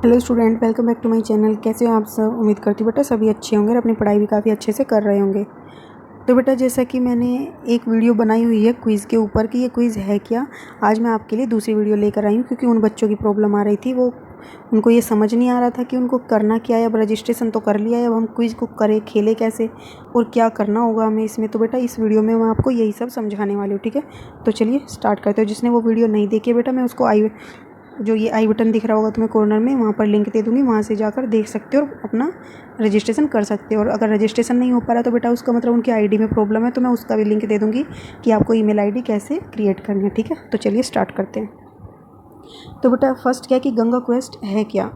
Hello student, welcome back to my channel. कैसे हो आप सब? उम्मीद करती हूँ बेटा सभी अच्छे होंगे और अपनी पढ़ाई भी काफ़ी अच्छे से कर रहे होंगे। तो बेटा जैसा कि मैंने एक वीडियो बनाई हुई है क्विज़ के ऊपर कि ये क्विज़ है क्या, आज मैं आपके लिए दूसरी वीडियो लेकर आई हूँ क्योंकि उन बच्चों की प्रॉब्लम आ रही थी, वो उनको ये समझ नहीं आ रहा था कि उनको करना क्या है। अब रजिस्ट्रेशन तो कर लिया है, अब हम क्विज़ को करें, खेलें कैसे और क्या करना होगा हमें इसमें। तो बेटा इस वीडियो में मैं आपको यही सब समझाने वाली हूँ, ठीक है। तो चलिए स्टार्ट करते हो। जिसने वो वीडियो नहीं देखी बेटा, मैं उसको जो ये आई बटन दिख रहा होगा तुम्हें कॉर्नर में, वहाँ पर लिंक दे दूँगी, वहाँ से जाकर देख सकते हो और अपना रजिस्ट्रेशन कर सकते हो। और अगर रजिस्ट्रेशन नहीं हो पा रहा तो बेटा उसका मतलब उनकी आईडी में प्रॉब्लम है, तो मैं उसका भी लिंक दे दूँगी कि आपको ईमेल आईडी कैसे क्रिएट करनी है, ठीक है। तो चलिए स्टार्ट करते हैं। तो बेटा फर्स्ट क्या है कि गंगा क्वेस्ट है क्या।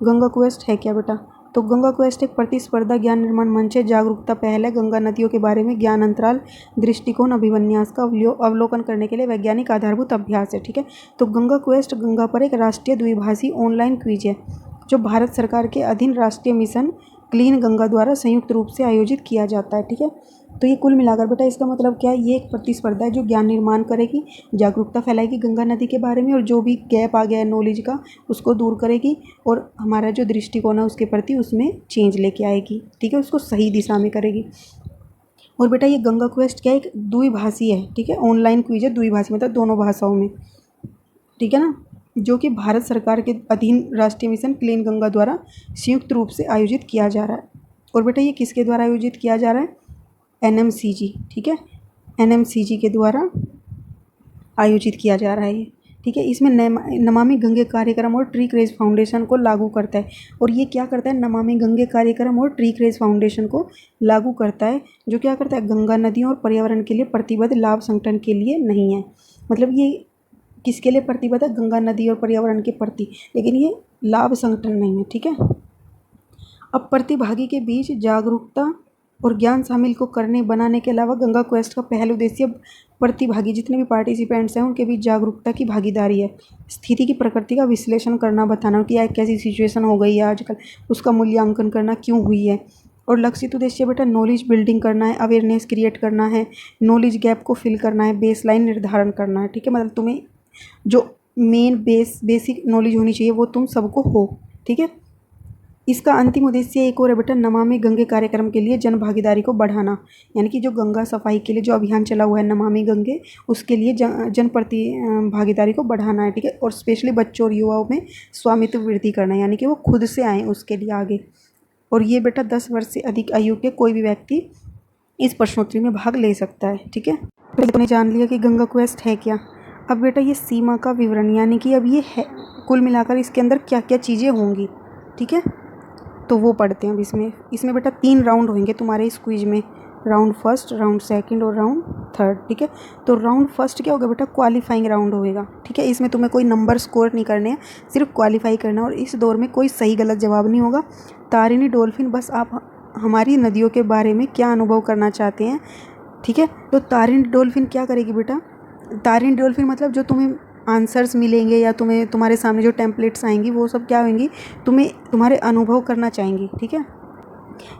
गंगा क्वेस्ट है क्या बेटा? तो गंगा क्वेस्ट एक प्रतिस्पर्धा ज्ञान निर्माण मंच है, जागरूकता पहल है। गंगा नदियों के बारे में ज्ञान अंतराल, दृष्टिकोण, अभिविन्यास का अवलोकन करने के लिए वैज्ञानिक आधारभूत अभ्यास है, ठीक है। तो गंगा क्वेस्ट गंगा पर एक राष्ट्रीय द्विभाषी ऑनलाइन क्विज है जो भारत सरकार के अधीन राष्ट्रीय मिशन क्लीन गंगा द्वारा संयुक्त रूप से आयोजित किया जाता है, ठीक है। तो ये कुल मिलाकर बेटा इसका मतलब क्या है, ये एक प्रतिस्पर्धा है जो ज्ञान निर्माण करेगी, जागरूकता फैलाएगी गंगा नदी के बारे में, और जो भी गैप आ गया है नॉलेज का उसको दूर करेगी, और हमारा जो दृष्टिकोण है उसके प्रति उसमें चेंज लेके आएगी, ठीक है, उसको सही दिशा में करेगी। और बेटा ये गंगा क्वेस्ट क्या है, एक द्विभाषी है, ठीक है, ऑनलाइन क्विज है, द्विभाषी मतलब दोनों भाषाओं में, ठीक है ना, जो कि भारत सरकार के अधीन राष्ट्रीय मिशन क्लीन गंगा द्वारा संयुक्त रूप से आयोजित किया जा रहा है। और बेटा ये किसके द्वारा आयोजित किया जा रहा है? एनएमसीजी, ठीक है, एनएमसीजी के द्वारा आयोजित किया जा रहा है ये, ठीक है। इसमें नमामि गंगे कार्यक्रम और ट्री क्रेज फाउंडेशन को लागू करता है। और ये क्या करता है? नमामि गंगे कार्यक्रम और ट्री क्रेज फाउंडेशन को लागू करता है, जो क्या करता है, गंगा नदियों और पर्यावरण के लिए प्रतिबद्ध, लाभ संगठन के लिए नहीं है। मतलब ये किसके लिए प्रतिबद्ध है? गंगा नदी और पर्यावरण के प्रति, लेकिन ये लाभ संगठन नहीं है, ठीक है। अब प्रतिभागी के बीच जागरूकता और ज्ञान शामिल को करने बनाने के अलावा गंगा क्वेस्ट का पहला उद्देश्य प्रतिभागी जितने भी पार्टिसिपेंट्स हैं उनके बीच जागरूकता की भागीदारी है, स्थिति की प्रकृति का विश्लेषण करना, बताना कि यह कैसी सिचुएशन हो गई है आजकल, उसका मूल्यांकन करना क्यों हुई है। और लक्षित उद्देश्य बेटा नॉलेज बिल्डिंग करना है, अवेयरनेस क्रिएट करना है, नॉलेज गैप को फिल करना है, बेसलाइन निर्धारण करना है, ठीक है। मतलब तुम्हें जो मेन बेसिक नॉलेज होनी चाहिए वो तुम सबको हो, ठीक है। इसका अंतिम उद्देश्य एक और है बेटा, नमामि गंगे कार्यक्रम के लिए जन भागीदारी को बढ़ाना, यानी कि जो गंगा सफाई के लिए जो अभियान चला हुआ है नमामि गंगे, उसके लिए जन प्रति भागीदारी को बढ़ाना है, ठीक है। और स्पेशली बच्चों और युवाओं में स्वामित्व वृद्धि करना है, यानी कि वो खुद से आएँ उसके लिए आगे। और ये बेटा 10 वर्ष से अधिक आयु के कोई भी व्यक्ति इस प्रश्नोत्तरी में भाग ले सकता है, ठीक है। तो तुमने जान लिया कि गंगा क्वेस्ट है क्या। अब बेटा ये सीमा का विवरण, यानी कि अब ये है कुल मिलाकर इसके अंदर क्या क्या चीज़ें होंगी, ठीक है। तो वो पढ़ते हैं अब इसमें बेटा 3 राउंड होंगे तुम्हारे इस क्विज में, राउंड फर्स्ट, राउंड सेकंड और राउंड थर्ड, ठीक है। तो राउंड फर्स्ट क्या होगा बेटा? क्वालिफाइंग राउंड होएगा, ठीक है। इसमें तुम्हें कोई नंबर स्कोर नहीं करने हैं, सिर्फ क्वालिफाई करना। और इस दौर में कोई सही गलत जवाब नहीं होगा। तारिणी डॉल्फिन, बस आप हमारी नदियों के बारे में क्या अनुभव करना चाहते हैं, ठीक है। तो तारिणी डॉल्फिन क्या करेगी बेटा? तारिणी डॉल्फिन मतलब जो तुम्हें आंसर्स मिलेंगे या तुम्हारे सामने जो टेम्पलेट्स आएंगी वो सब क्या होंगी, तुम्हारे अनुभव करना चाहेंगी, ठीक है,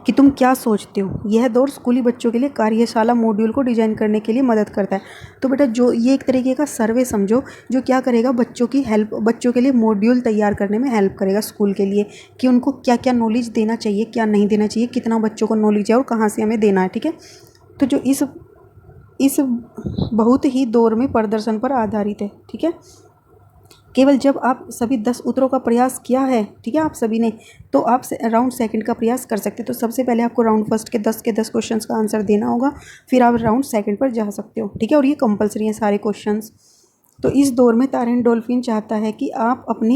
कि तुम क्या सोचते हो। यह दौर स्कूली बच्चों के लिए कार्यशाला मॉड्यूल को डिजाइन करने के लिए मदद करता है। तो बेटा जो ये एक तरीके का सर्वे समझो, जो क्या करेगा, बच्चों के लिए मॉड्यूल तैयार करने में हेल्प करेगा स्कूल के लिए, कि उनको क्या क्या नॉलेज देना चाहिए, क्या नहीं देना चाहिए, कितना बच्चों को नॉलेज है और कहाँ से हमें देना है, ठीक है। तो जो इस बहुत ही दौर में प्रदर्शन पर आधारित है, ठीक है। केवल जब आप सभी 10 उत्तरों का प्रयास किया है, ठीक है, आप सभी ने, तो आप राउंड सेकंड का प्रयास कर सकते हैं। तो सबसे पहले आपको राउंड फर्स्ट के 10 क्वेश्चंस का आंसर देना होगा, फिर आप राउंड सेकंड पर जा सकते हो, ठीक है। और ये कंपलसरी है सारे क्वेश्चंस। तो इस दौर में तारिणी डॉल्फिन चाहता है कि आप अपनी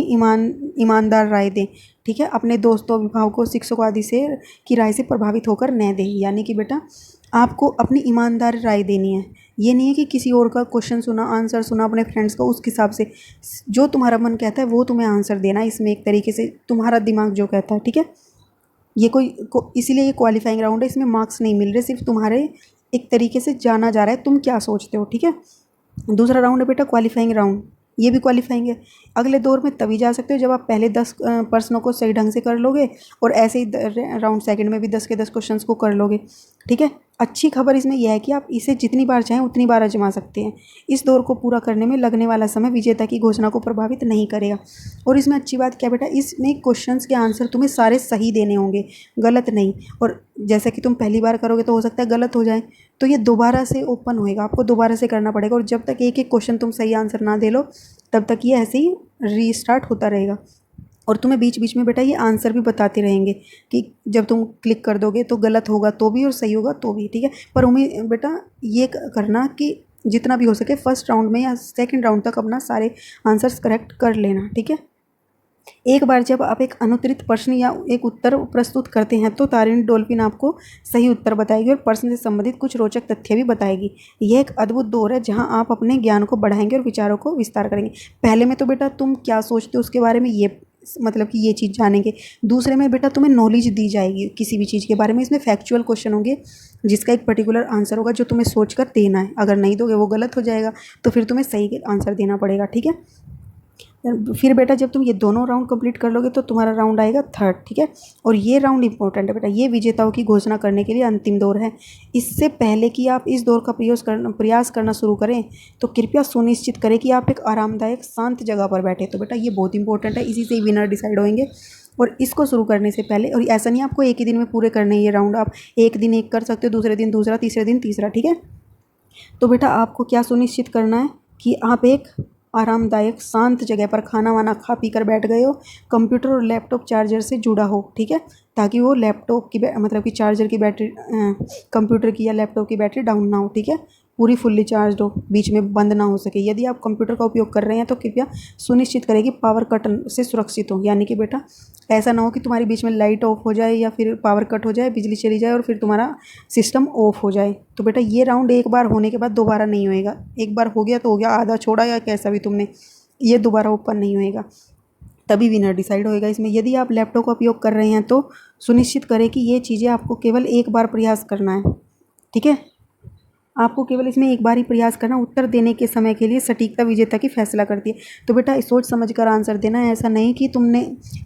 ईमानदार राय दें, ठीक है, अपने दोस्तों, अभिभावकों, शिक्षकों आदि से की राय से प्रभावित होकर न दें। यानी कि बेटा आपको अपनी ईमानदार राय देनी है, ये नहीं है कि किसी और का क्वेश्चन सुना, आंसर सुना अपने फ्रेंड्स का, उसके हिसाब से जो तुम्हारा मन कहता है वो तुम्हें आंसर देना है। इसमें एक तरीके से तुम्हारा दिमाग जो कहता है, ठीक है। ये इसीलिए ये क्वालिफाइंग राउंड है, इसमें मार्क्स नहीं मिल रहे, सिर्फ तुम्हारे एक तरीके से जाना जा रहा है तुम क्या सोचते हो, ठीक है। दूसरा राउंड है बेटा क्वालिफाइंग राउंड, ये भी क्वालिफाइंग है। अगले दौर में तभी जा सकते हो जब आप पहले 10 प्रश्नों को सही ढंग से कर लोगे, और ऐसे ही राउंड सेकंड में भी 10 के 10 क्वेश्चंस को कर लोगे, ठीक है। अच्छी खबर इसमें यह है कि आप इसे जितनी बार चाहें उतनी बार आजमा सकते हैं। इस दौर को पूरा करने में लगने वाला समय विजेता की घोषणा को प्रभावित नहीं करेगा। और इसमें अच्छी बात क्या बेटा, इसमें क्वेश्चंस के आंसर तुम्हें सारे सही देने होंगे, गलत नहीं। और जैसा कि तुम पहली बार करोगे तो हो सकता है गलत हो जाए, तो ये दोबारा से ओपन होएगा, आपको दोबारा से करना पड़ेगा। और जब तक एक एक क्वेश्चन तुम सही आंसर ना दे लो तब तक ये ऐसे ही रीस्टार्ट होता रहेगा। और तुम्हें बीच बीच में बेटा ये आंसर भी बताते रहेंगे कि जब तुम क्लिक कर दोगे तो गलत होगा तो भी और सही होगा तो भी, ठीक है। पर उम्मीद बेटा ये करना कि जितना भी हो सके फर्स्ट राउंड में या सेकंड राउंड तक अपना सारे आंसर्स करेक्ट कर लेना, ठीक है। एक बार जब आप एक अनुत्तरित प्रश्न या एक उत्तर प्रस्तुत करते हैं तो तारिणी डॉल्फिन आपको सही उत्तर बताएगी और प्रश्न से संबंधित कुछ रोचक तथ्य भी बताएगी। यह एक अद्भुत दौर है जहां आप अपने ज्ञान को बढ़ाएंगे और विचारों को विस्तार करेंगे। पहले में तो बेटा तुम क्या सोचते हो उसके बारे में ये मतलब कि ये चीज़ जानेंगे। दूसरे में बेटा तुम्हें नॉलेज दी जाएगी किसी भी चीज़ के बारे में। इसमें फैक्चुअल क्वेश्चन होंगे जिसका एक पर्टिकुलर आंसर होगा जो तुम्हें सोच कर देना है। अगर नहीं दोगे वो गलत हो जाएगा, तो फिर तुम्हें सही आंसर देना पड़ेगा, ठीक है। फिर बेटा जब तुम ये दोनों राउंड कंप्लीट कर लोगे तो तुम्हारा राउंड आएगा थर्ड, ठीक है। और ये राउंड इंपॉर्टेंट है बेटा, ये विजेताओं की घोषणा करने के लिए अंतिम दौर है। इससे पहले कि आप इस दौर का प्रयास करना शुरू करें तो कृपया सुनिश्चित करें कि आप एक आरामदायक शांत जगह पर बैठे। तो बेटा ये बहुत इंपॉर्टेंट है, इसी से ही विनर डिसाइड होंगे। और इसको शुरू करने से पहले, और ऐसा नहीं आपको एक ही दिन में पूरे करने ये राउंड, आप एक दिन एक कर सकते हो, दूसरे दिन दूसरा, तीसरे दिन तीसरा, ठीक है। तो बेटा आपको क्या सुनिश्चित करना है कि आप एक आरामदायक शांत जगह पर खाना वाना खा पी कर बैठ गए हो, कंप्यूटर और लैपटॉप चार्जर से जुड़ा हो, ठीक है, ताकि वो लैपटॉप की मतलब कि चार्जर की बैटरी कंप्यूटर की या लैपटॉप की बैटरी डाउन ना हो, ठीक है, पूरी फुल्ली चार्ज हो, बीच में बंद ना हो सके। यदि आप कंप्यूटर का उपयोग कर रहे हैं तो कृपया सुनिश्चित करें कि पावर कट से सुरक्षित हो, यानी कि बेटा ऐसा ना हो कि तुम्हारी बीच में लाइट ऑफ हो जाए या फिर पावर कट हो जाए, बिजली चली जाए और फिर तुम्हारा सिस्टम ऑफ हो जाए। तो बेटा ये राउंड एक बार होने के बाद दोबारा नहीं होएगा। एक बार हो गया तो हो गया, आधा छोड़ा या कैसा भी तुमने, ये दोबारा ओपन नहीं होएगा, तभी विनर डिसाइड होएगा इसमें। यदि आप लैपटॉप का उपयोग कर रहे हैं तो सुनिश्चित करें कि ये चीज़ें आपको केवल एक बार प्रयास करना है, ठीक है। आपको केवल इसमें एक बार ही प्रयास करना। उत्तर देने के समय के लिए सटीकता विजेता की फैसला करती है। तो बेटा सोच समझ कर आंसर देना है, ऐसा नहीं कि तुमने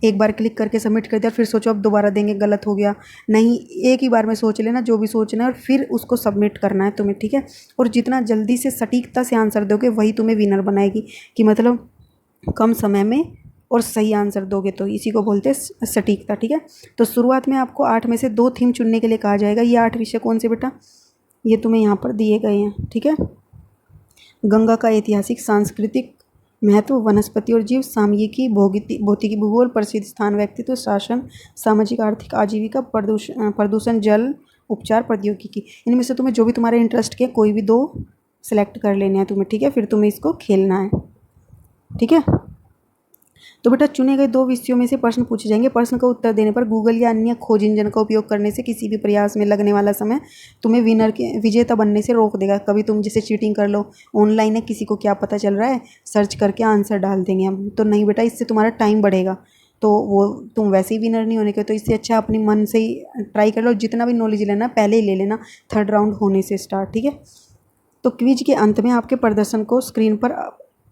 एक बार क्लिक करके सबमिट कर दिया फिर सोचो अब दोबारा देंगे गलत हो गया, नहीं, एक ही बार में सोच लेना जो भी सोचना है और फिर उसको सबमिट करना है तुम्हें, ठीक है। और जितना जल्दी से सटीकता से आंसर दोगे वही तुम्हें विनर बनाएगी, कि मतलब कम समय में और सही आंसर दोगे, तो इसी को बोलते हैं सटीकता, ठीक है। तो शुरुआत में आपको 8 में से 2 थीम चुनने के लिए कहा जाएगा। ये 8 विषय कौन से बेटा, ये तुम्हें यहाँ पर दिए गए हैं, ठीक है। गंगा का ऐतिहासिक सांस्कृतिक महत्व, वनस्पति और जीव, सामयिकी, भौतिकी, भूगोल, प्रसिद्ध स्थान, व्यक्तित्व, शासन, सामाजिक आर्थिक, आजीविका, प्रदूषण, जल उपचार, प्रौद्योगिकी। इनमें से तुम्हें जो भी तुम्हारे इंटरेस्ट के कोई भी 2 सेलेक्ट कर लेने हैं तुम्हें, ठीक है। फिर तुम्हें इसको खेलना है, ठीक है। तो बेटा चुने गए 2 विषयों में से प्रश्न पूछे जाएंगे। प्रश्न का उत्तर देने पर गूगल या अन्य खोज इंजन का उपयोग करने से किसी भी प्रयास में लगने वाला समय तुम्हें विजेता बनने से रोक देगा। कभी तुम जैसे चीटिंग कर लो, ऑनलाइन है, किसी को क्या पता चल रहा है, सर्च करके आंसर डाल देंगे हम, तो नहीं बेटा, इससे तुम्हारा टाइम बढ़ेगा, तो वो तुम वैसे ही विनर नहीं होने के। तो इससे अच्छा अपनी मन से ही ट्राई कर लो, जितना भी नॉलेज लेना पहले ही ले लेना, थर्ड राउंड होने से स्टार्ट, ठीक है। तो क्विज के अंत में आपके प्रदर्शन को स्क्रीन पर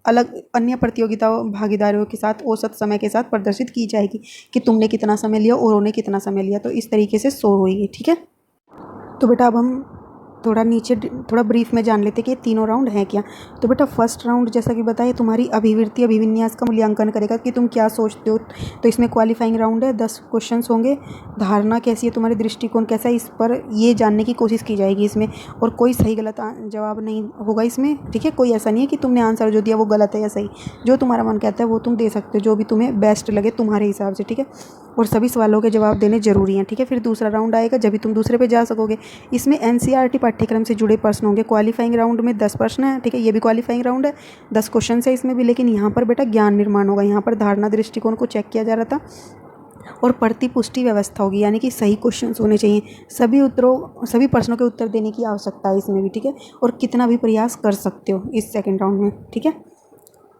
अलग अन्य प्रतियोगिताओं भागीदारों के साथ औसत समय के साथ प्रदर्शित की जाएगी कि तुमने कितना समय लिया और उन्होंने कितना समय लिया, तो इस तरीके से शो होगी, ठीक है। तो बेटा अब हम थोड़ा ब्रीफ में जान लेते कि ये तीनों राउंड हैं क्या। तो बेटा फर्स्ट राउंड जैसा कि बताया तुम्हारी अभिवृत्ति अभिविन्यास का मूल्यांकन करेगा कि तुम क्या सोचते हो। तो इसमें क्वालिफाइंग राउंड है, 10 क्वेश्चंस होंगे। धारणा कैसी है, तुम्हारी दृष्टिकोण कैसा है, इस पर ये जानने की कोशिश की जाएगी इसमें। और कोई सही गलत जवाब नहीं होगा इसमें, ठीक है। कोई ऐसा नहीं है कि तुमने आंसर जो दिया वो गलत है या सही, जो तुम्हारा मन कहता है वो तुम दे सकते हो, जो भी तुम्हें बेस्ट लगे तुम्हारे हिसाब से, ठीक है। और सभी सवालों के जवाब देने जरूरी हैं, ठीक है। फिर दूसरा राउंड आएगा जब भी तुम दूसरे पे जा सकोगे। इसमें NCERT पाठ्यक्रम से जुड़े प्रश्न होंगे। क्वालिफाइंग राउंड में 10 प्रश्न है, ठीक है, ये भी क्वालिफाइंग राउंड है, 10 क्वेश्चन है इसमें भी। लेकिन यहाँ पर बेटा ज्ञान निर्माण होगा, यहाँ पर धारणा दृष्टिकोण को चेक किया जा रहा था और प्रतिपुष्टि व्यवस्था होगी, यानी कि सही क्वेश्चन होने चाहिए। सभी प्रश्नों के उत्तर देने की आवश्यकता है इसमें भी, ठीक है। और कितना भी प्रयास कर सकते हो इस सेकेंड राउंड में, ठीक है।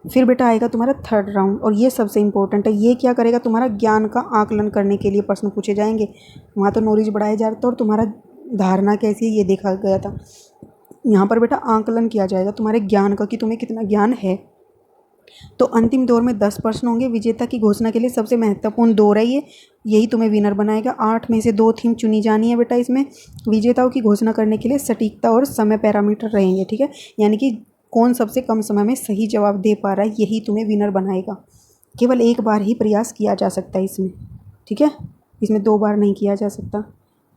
फिर बेटा आएगा तुम्हारा थर्ड राउंड, और ये सबसे इंपॉर्टेंट है। ये क्या करेगा, तुम्हारा ज्ञान का आकलन करने के लिए प्रश्न पूछे जाएंगे। वहाँ तो नॉलेज बढ़ाया जा रहा था और तुम्हारा धारणा कैसी है ये देखा गया था। यहाँ पर बेटा आकलन किया जाएगा तुम्हारे ज्ञान का कि तुम्हें कितना ज्ञान है। तो अंतिम दौर में 10 प्रश्न होंगे। विजेता की घोषणा के लिए सबसे महत्वपूर्ण दौर है ये, यही तुम्हें विनर बनाएगा। 8 में से 2 थीम चुनी जानी है बेटा। इसमें विजेताओं की घोषणा करने के लिए सटीकता और समय पैरामीटर रहेंगे, ठीक है, यानी कि कौन सबसे कम समय में सही जवाब दे पा रहा है, यही तुम्हें विनर बनाएगा। केवल एक बार ही प्रयास किया जा सकता है इसमें, ठीक है, इसमें 2 बार नहीं किया जा सकता।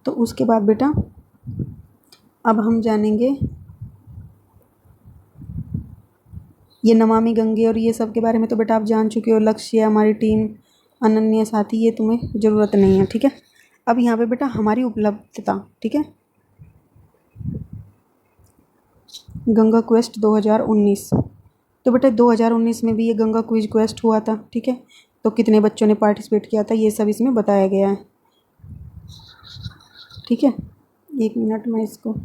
तो उसके बाद बेटा अब हम जानेंगे ये नमामि गंगे और ये सब के बारे में। तो बेटा आप जान चुके हो, लक्ष्य, हमारी टीम, अनन्य साथी, ये तुम्हें ज़रूरत नहीं है, ठीक है। अब यहाँ पे बेटा हमारी उपलब्धता, ठीक है, गंगा क्वेस्ट 2019। तो बेटा 2019 में भी ये गंगा क्विज क्वेस्ट हुआ था, ठीक है। तो कितने बच्चों ने पार्टिसिपेट किया था ये सब इसमें बताया गया है, ठीक है। 1 मिनट में इसको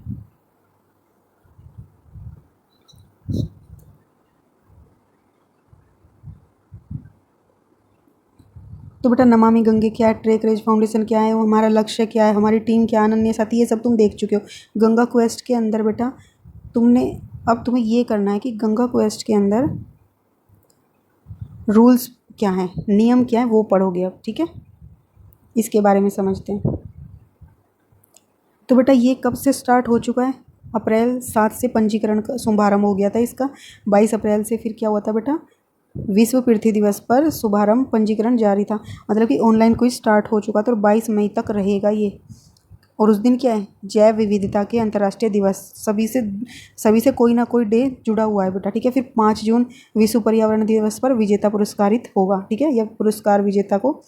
तो बेटा नमामि गंगे क्या है, ट्रैक रेज फाउंडेशन क्या है, हमारा लक्ष्य क्या है, हमारी टीम क्या है, अनन्य साथी, ये सब तुम देख चुके हो। गंगा क्वेस्ट के अंदर बेटा अब तुम्हें ये करना है कि गंगा क्वेस्ट के अंदर रूल्स क्या है, नियम क्या है, वो पढ़ोगे अब, ठीक है। इसके बारे में समझते हैं। तो बेटा ये कब से स्टार्ट हो चुका है? अप्रैल 7 से पंजीकरण का शुभारंभ हो गया था इसका। 22 अप्रैल से फिर क्या हुआ था बेटा, विश्व पृथ्वी दिवस पर शुभारंभ पंजीकरण जारी था, मतलब कि ऑनलाइन क्विज स्टार्ट हो चुका था और 22 मई तक रहेगा ये। और उस दिन क्या है, जैव विविधता के अंतर्राष्ट्रीय दिवस, सभी से कोई ना कोई डे जुड़ा हुआ है बेटा, ठीक है। फिर 5 जून विश्व पर्यावरण दिवस पर विजेता पुरस्कारित होगा, ठीक है, यह पुरस्कार विजेता को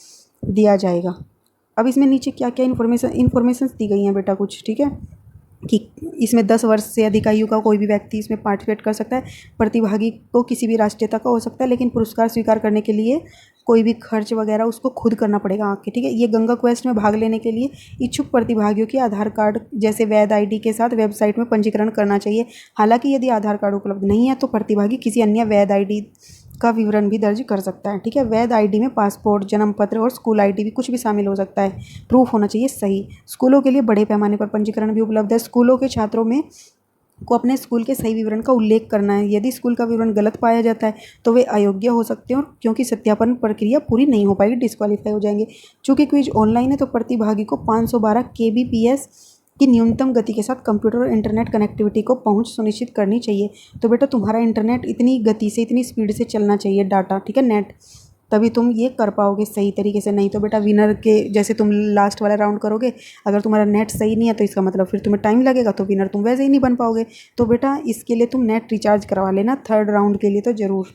दिया जाएगा। अब इसमें नीचे क्या क्या इन्फॉर्मेशन दी गई हैं बेटा कुछ, ठीक है, कि इसमें 10 वर्ष से अधिक आयु का कोई भी व्यक्ति इसमें पार्टिसिपेट कर सकता है। प्रतिभागी को किसी भी राष्ट्रीयता का हो सकता है, लेकिन पुरस्कार स्वीकार करने के लिए कोई भी खर्च वगैरह उसको खुद करना पड़ेगा आके, ठीक है। ये गंगा क्वेस्ट में भाग लेने के लिए इच्छुक प्रतिभागियों के आधार कार्ड जैसे वैध आईडी के साथ वेबसाइट में पंजीकरण करना चाहिए। हालांकि यदि आधार कार्ड उपलब्ध नहीं है तो प्रतिभागी किसी अन्य वैध आईडी का विवरण भी दर्ज कर सकता है, ठीक है। वैध आईडी में पासपोर्ट, जन्म पत्र और स्कूल आईडी भी कुछ भी शामिल हो सकता है, प्रूफ होना चाहिए सही। स्कूलों के लिए बड़े पैमाने पर पंजीकरण भी उपलब्ध है। स्कूलों के छात्रों में को अपने स्कूल के सही विवरण का उल्लेख करना है। यदि स्कूल का विवरण गलत पाया जाता है तो वे अयोग्य हो सकते हैं, और क्योंकि सत्यापन प्रक्रिया पूरी नहीं हो पाएगी, डिस्क्वालीफाई हो जाएंगे। चूँकि क्विज ऑनलाइन है तो प्रतिभागी को 512 kbps की न्यूनतम गति के साथ कंप्यूटर और इंटरनेट कनेक्टिविटी को पहुंच सुनिश्चित करनी चाहिए। तो बेटा तुम्हारा इंटरनेट इतनी गति से, इतनी स्पीड से चलना चाहिए डाटा, ठीक है, नेट, तभी तुम ये कर पाओगे सही तरीके से। नहीं तो बेटा विनर के जैसे तुम लास्ट वाला राउंड करोगे, अगर तुम्हारा नेट सही नहीं है तो इसका मतलब फिर तुम्हें टाइम लगेगा, तो विनर तुम वैसे ही नहीं बन पाओगे। तो बेटा इसके लिए तुम नेट रिचार्ज करवा लेना 3rd राउंड के लिए तो ज़रूर,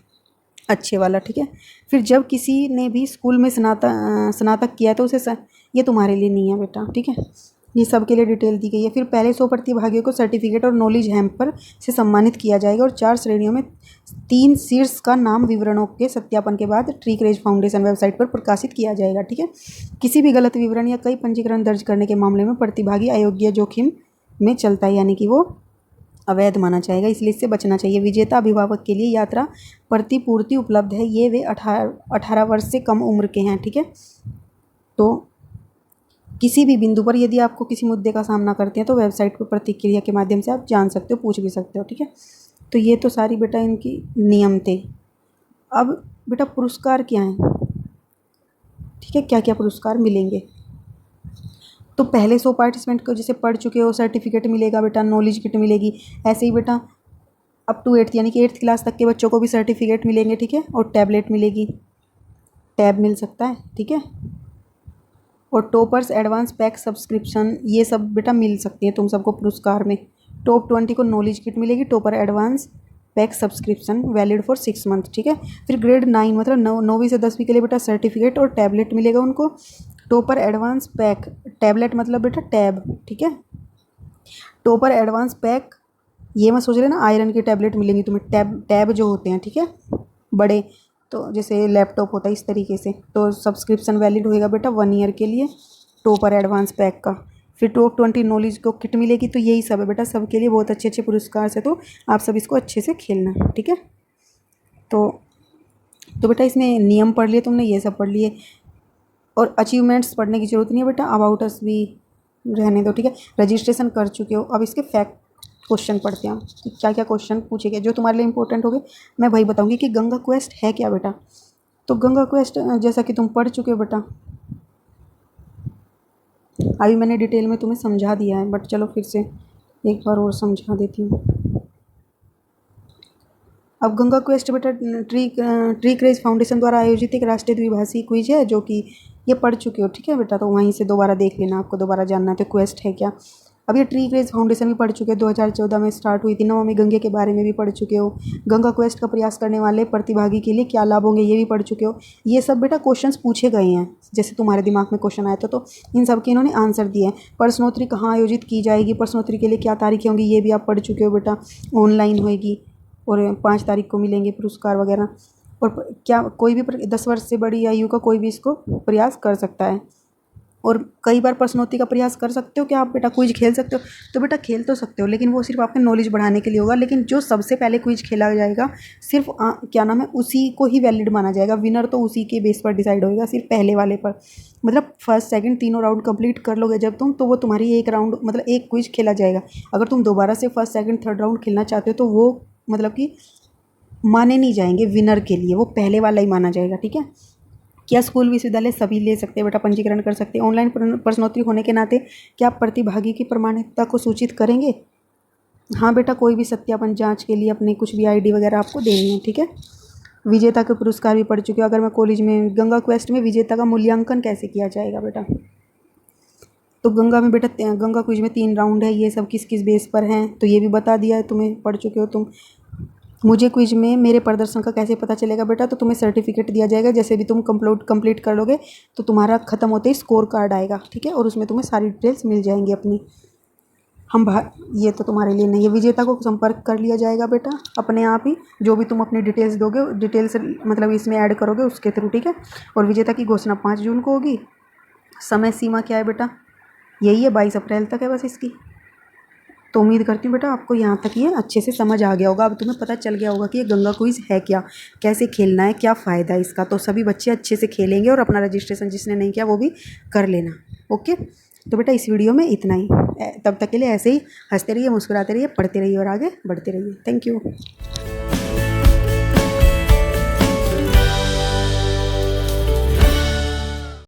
अच्छे वाला, ठीक है। फिर जब किसी ने भी स्कूल में स्नातक किया तो उसे ये तुम्हारे लिए नहीं है बेटा, ठीक है। ये सब के लिए डिटेल दी गई है। फिर पहले 100 प्रतिभागियों को सर्टिफिकेट और नॉलेज हैम्पर से सम्मानित किया जाएगा, और 4 श्रेणियों में 3 शीर्ष का नाम विवरणों के सत्यापन के बाद ट्रीक रेज फाउंडेशन वेबसाइट पर प्रकाशित किया जाएगा, ठीक है। किसी भी गलत विवरण या कई पंजीकरण दर्ज करने के मामले में प्रतिभागी अयोग्य जोखिम में चलता है, यानी कि वो अवैध माना जाएगा, इसलिए इससे बचना चाहिए। विजेता अभिभावक के लिए यात्रा प्रतिपूर्ति उपलब्ध है, ये वे 18 वर्ष से कम उम्र के हैं, ठीक है। तो किसी भी बिंदु पर यदि आपको किसी मुद्दे का सामना करते हैं तो वेबसाइट पर प्रतिक्रिया के माध्यम से आप जान सकते हो, पूछ भी सकते हो, ठीक है। तो ये तो सारी बेटा इनकी नियम थे। अब बेटा पुरस्कार क्या हैं, ठीक है, क्या क्या पुरस्कार मिलेंगे। तो पहले 100 पार्टिसिपेंट को जैसे पढ़ चुके हो सर्टिफिकेट मिलेगा बेटा, नॉलेज किट मिलेगी। ऐसे ही बेटा अप टू 8th यानी कि 8th क्लास तक के बच्चों को भी सर्टिफिकेट मिलेंगे, ठीक है, और टैबलेट मिलेगी, टैब मिल सकता है, ठीक है। और टॉपर्स एडवांस पैक सब्सक्रिप्शन ये सब बेटा मिल सकती है तुम सबको पुरस्कार में। टॉप 20 को नॉलेज किट मिलेगी, topper advance pack subscription valid for 6 month, ठीक है। फिर ग्रेड 9 मतलब 9वीं से 10वीं के लिए बेटा सर्टिफिकेट और टैबलेट मिलेगा उनको। टॉपर एडवांस पैक, टैबलेट मतलब बेटा टैब, ठीक है। टॉपर एडवांस पैक ये मत सोच रहे ना आयरन की टैबलेट मिलेंगी तुम्हें, टैब जो होते हैं, ठीक है, बड़े, तो जैसे लैपटॉप होता है इस तरीके से। तो सब्सक्रिप्शन वैलिड होएगा बेटा 1 ईयर के लिए टॉपर एडवांस पैक का। फिर टॉप 20 नॉलेज को किट मिलेगी। तो यही सब है बेटा, सबके लिए बहुत अच्छे अच्छे पुरस्कार से, तो आप सब इसको अच्छे से खेलना, ठीक है। तो बेटा इसमें नियम पढ़ लिए तुमने, ये सब पढ़ लिए, और अचीवमेंट्स पढ़ने की ज़रूरत नहीं है बेटा, अबाउट अस भी रहने दो, ठीक है। रजिस्ट्रेशन कर चुके हो, अब इसके फैक्ट क्वेश्चन पढ़ते हैं हम कि क्या क्या क्वेश्चन पूछे गए जो तुम्हारे लिए इंपॉर्टेंट होंगे। मैं वही बताऊंगी कि गंगा क्वेस्ट है क्या बेटा। तो गंगा क्वेस्ट जैसा कि तुम पढ़ चुके हो बेटा, अभी मैंने डिटेल में तुम्हें समझा दिया है, बट चलो फिर से एक बार और समझा देती हूँ। अब गंगा क्वेस्ट बेटा ट्री क्रेज फाउंडेशन द्वारा आयोजित एक राष्ट्रीय द्विभाषी क्विज है, जो कि ये पढ़ चुके हो, ठीक है बेटा। तो वहीं से दोबारा देख लेना, आपको दोबारा जानना है तो क्वेस्ट है क्या। अब ये ट्री क्रेज फाउंडेशन भी पढ़ चुके हो, 2014 में स्टार्ट हुई थी। नमामि गंगे के बारे में भी पढ़ चुके हो। गंगा क्वेस्ट का प्रयास करने वाले प्रतिभागी के लिए क्या लाभ होंगे, ये भी पढ़ चुके हो। ये सब बेटा क्वेश्चंस पूछे गए हैं, जैसे तुम्हारे दिमाग में क्वेश्चन आया था तो इन सब के इन्होंने आंसर दिए हैं। प्रश्नोत्तरी कहाँ आयोजित की जाएगी, प्रश्नोत्तरी के लिए क्या तारीखें होंगी, ये भी आप पढ़ चुके हो बेटा। ऑनलाइन होएगी और 5 तारीख को मिलेंगे पुरस्कार वगैरह। और क्या कोई भी 10 वर्ष से बड़ी आयु का कोई भी इसको प्रयास कर सकता है। और कई बार प्रश्नोत्तरी का प्रयास कर सकते हो क्या आप बेटा, क्विज खेल सकते हो। तो बेटा खेल तो सकते हो, लेकिन वो सिर्फ आपके नॉलेज बढ़ाने के लिए होगा। लेकिन जो सबसे पहले क्विज खेला जाएगा सिर्फ क्या नाम है, उसी को ही वैलिड माना जाएगा। विनर तो उसी के बेस पर डिसाइड होएगा, सिर्फ पहले वाले पर। मतलब फर्स्ट सेकंड तीनों राउंड कंप्लीट कर लोगे जब तुम, तो वो तुम्हारी एक राउंड मतलब एक क्विज खेला जाएगा। अगर तुम दोबारा से फर्स्ट सेकंड थर्ड राउंड खेलना चाहते हो तो वो मतलब कि माने नहीं जाएंगे विनर के लिए, वो पहले वाला ही माना जाएगा, ठीक है। क्या स्कूल विश्वविद्यालय सभी ले सकते हैं बेटा, पंजीकरण कर सकते हैं। ऑनलाइन प्रश्नोत्तरी होने के नाते क्या आप प्रतिभागी की प्रमाणिकता को सूचित करेंगे। हाँ बेटा, कोई भी सत्यापन जांच के लिए अपनी कुछ भी आईडी वगैरह आपको देनी है, ठीक है। विजेता के पुरस्कार भी पढ़ चुके हो। अगर मैं कॉलेज में गंगा क्वेस्ट में विजेता का मूल्यांकन कैसे किया जाएगा बेटा, तो गंगा में बेटा गंगा क्विज में 3 राउंड है, ये सब किस किस बेस पर हैं तो ये भी बता दिया है तुम्हें, पढ़ चुके हो तुम। मुझे क्विज में मेरे प्रदर्शन का कैसे पता चलेगा बेटा, तो तुम्हें सर्टिफिकेट दिया जाएगा। जैसे भी तुम कंप्लीट कर लोगे तो तुम्हारा ख़त्म होते ही स्कोर कार्ड आएगा, ठीक है। और उसमें तुम्हें सारी डिटेल्स मिल जाएंगी अपनी। ये तो तुम्हारे लिए नहीं है। विजेता को संपर्क कर लिया जाएगा बेटा अपने आप ही, जो भी तुम अपनी डिटेल्स दोगे डिटेल्स मतलब इसमें ऐड करोगे उसके थ्रू, ठीक है। और विजेता की घोषणा 5 जून को होगी। समय सीमा क्या है बेटा, यही है 22 अप्रैल तक है बस इसकी। तो उम्मीद करती हूँ बेटा आपको यहाँ तक ये अच्छे से समझ आ गया होगा। अब तुम्हें पता चल गया होगा कि ये गंगा क्विज है क्या, कैसे खेलना है, क्या फ़ायदा है इसका। तो सभी बच्चे अच्छे से खेलेंगे और अपना रजिस्ट्रेशन जिसने नहीं किया वो भी कर लेना, ओके। तो बेटा इस वीडियो में इतना ही। तब तक के लिए ऐसे ही हंसते रहिए, मुस्कुराते रहिए, पढ़ते रहिए और आगे बढ़ते रहिए। Thank you.